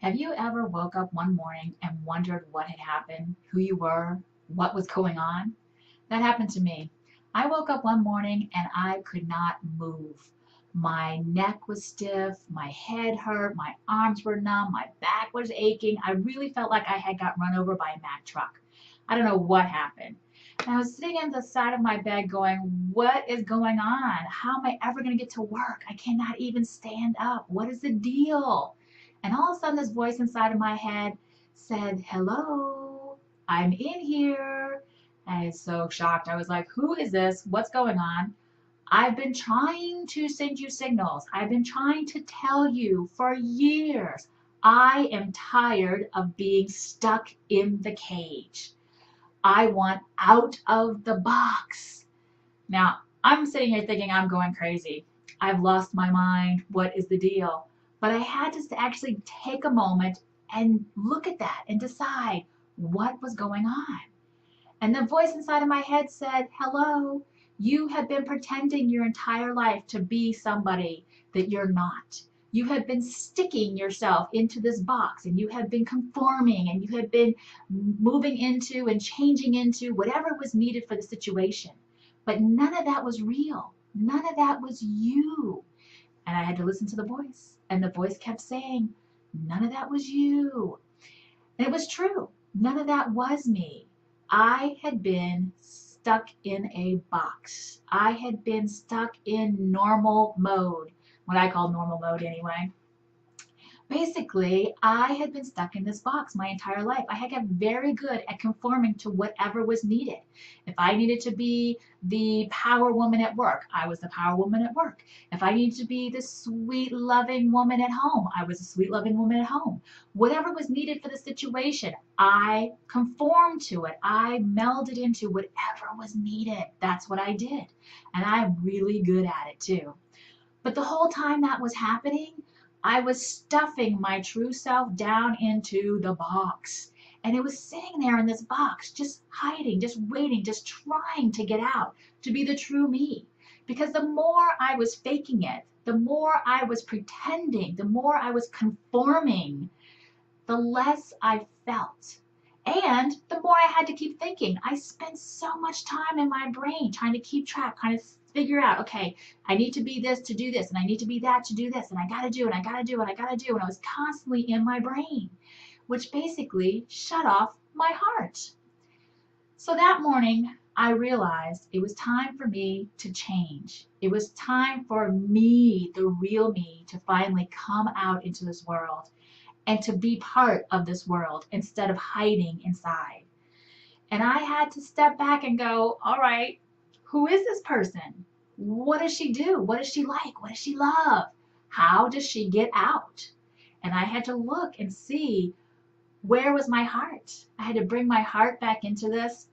Have you ever woke up one morning and wondered what had happened, who you were, what was going on? That happened to me. I woke up one morning and I could not move. My neck was stiff, my head hurt, my arms were numb, my back was aching. I really felt like I had got run over by a Mack truck. I don't know what happened. And I was sitting on the side of my bed going, what is going on? How am I ever going to get to work? I cannot even stand up. What is the deal? And all of a sudden, this voice inside of my head said, hello, I'm in here. I was so shocked. I was like, who is this? What's going on? I've been trying to send you signals. I've been trying to tell you for years. I am tired of being stuck in the cage. I want out of the box. Now, I'm sitting here thinking I'm going crazy. I've lost my mind. What is the deal? But I had to actually take a moment and look at that and decide what was going on. And the voice inside of my head said, hello, you have been pretending your entire life to be somebody that you're not. You have been sticking yourself into this box and you have been conforming and you have been moving into and changing into whatever was needed for the situation. But none of that was real. None of that was you. And I had to listen to the voice. And the voice kept saying, none of that was you. And it was true. None of that was me. I had been stuck in a box. I had been stuck in normal mode, what I call normal mode anyway. Basically, I had been stuck in this box my entire life. I had got very good at conforming to whatever was needed. If I needed to be the power woman at work, I was the power woman at work. If I needed to be the sweet, loving woman at home, I was a sweet, loving woman at home. Whatever was needed for the situation, I conformed to it. I melded into whatever was needed. That's what I did. And I'm really good at it too. But the whole time that was happening, I was stuffing my true self down into the box. And it was sitting there in this box, just hiding, just waiting, just trying to get out, to be the true me. Because the more I was faking it, the more I was pretending, the more I was conforming, the less I felt. And the more I had to keep thinking. I spent so much time in my brain trying to keep track, kind of figure out, okay, I need to be this to do this, and I need to be that to do this, and I gotta do, and I gotta do, and I gotta do. And I was constantly in my brain, which basically shut off my heart. So that morning, I realized it was time for me to change. It was time for me, the real me, to finally come out into this world and to be part of this world instead of hiding inside. And I had to step back and go, all right, who is this person? What does she do? What does she like? What does she love? How does she get out? And I had to look and see, where was my heart? I had to bring my heart back into this.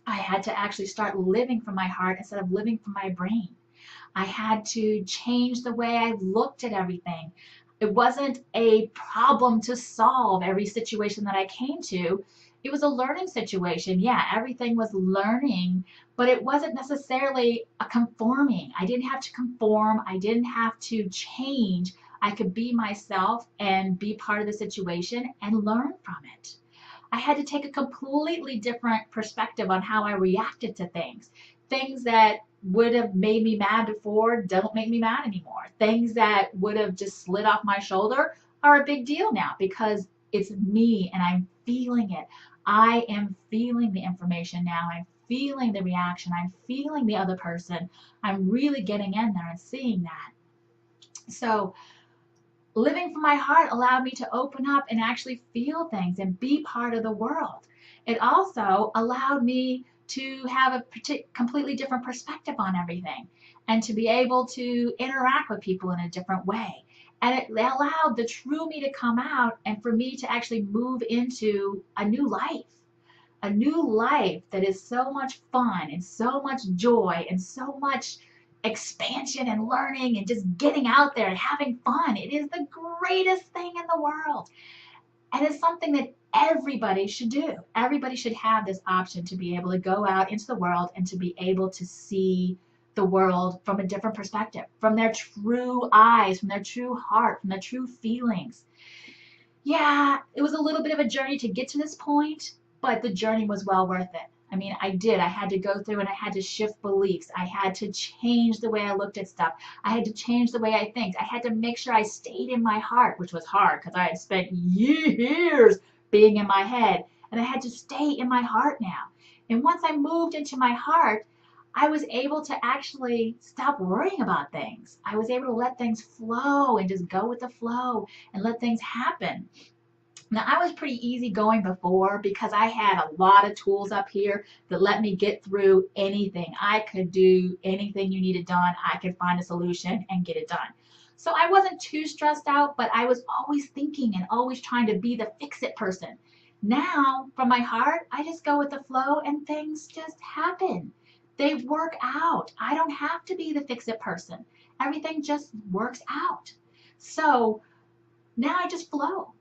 I had to actually start living from my heart instead of living from my brain. I had to change the way I looked at everything. It wasn't a problem to solve every situation that I came to. It was a learning situation. Yeah, everything was learning, but it wasn't necessarily a conforming. I didn't have to conform. I didn't have to change. I could be myself and be part of the situation and learn from it. I had to take a completely different perspective on how I reacted to things. Things that would have made me mad before don't make me mad anymore. Things that would have just slid off my shoulder are a big deal now because it's me and I'm feeling it. I am feeling the information now. I'm feeling the reaction. I'm feeling the other person. I'm really getting in there and seeing that. So living from my heart allowed me to open up and actually feel things and be part of the world. It also allowed me to have a completely different perspective on everything and to be able to interact with people in a different way. And it allowed the true me to come out and for me to actually move into a new life that is so much fun and so much joy and so much expansion and learning and just getting out there and having fun. It is the greatest thing in the world. And it's something that everybody should do. Everybody should have this option to be able to go out into the world and to be able to see the world from a different perspective, from their true eyes, from their true heart, from their true feelings. Yeah, it was a little bit of a journey to get to this point, but the journey was well worth it. I mean, I did. I had to go through and I had to shift beliefs. I had to change the way I looked at stuff. I had to change the way I think. I had to make sure I stayed in my heart, which was hard because I had spent years being in my head. And I had to stay in my heart now. And once I moved into my heart, I was able to actually stop worrying about things. I was able to let things flow and just go with the flow and let things happen. Now, I was pretty easygoing before because I had a lot of tools up here that let me get through anything. I could do anything you needed done. I could find a solution and get it done. So I wasn't too stressed out, but I was always thinking and always trying to be the fix it person. Now, from my heart, I just go with the flow and things just happen. They work out. I don't have to be the fix it person. Everything just works out. So now I just flow.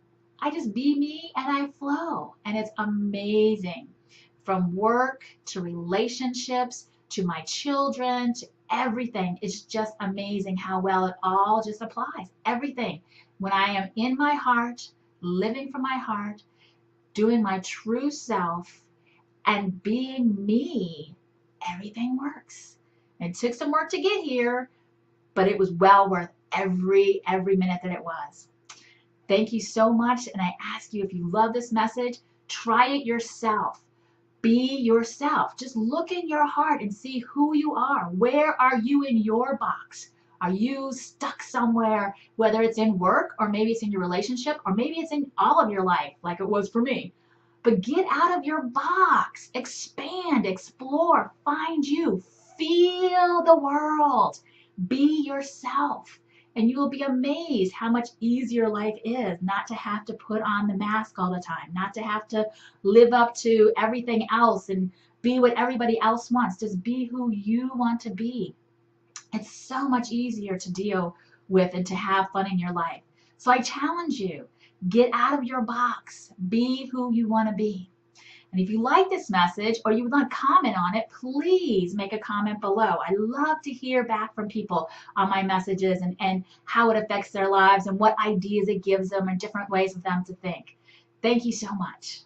I just be me and I flow. And it's amazing. From work to relationships to my children to everything. It's just amazing how well it all just applies. Everything. When I am in my heart, living from my heart, doing my true self, and being me, everything works. It took some work to get here, but it was well worth every minute that it was. Thank you so much. And I ask you, if you love this message, try it yourself. Be yourself. Just look in your heart and see who you are. Where are you in your box? Are you stuck somewhere, whether it's in work or maybe it's in your relationship or maybe it's in all of your life like it was for me? But get out of your box. Expand, explore, find you. Feel the world. Be yourself. And you will be amazed how much easier life is not to have to put on the mask all the time, not to have to live up to everything else and be what everybody else wants. Just be who you want to be. It's so much easier to deal with and to have fun in your life. So I challenge you, get out of your box, be who you want to be. And if you like this message or you would like to comment on it, please make a comment below. I love to hear back from people on my messages and how it affects their lives and what ideas it gives them and different ways of them to think. Thank you so much.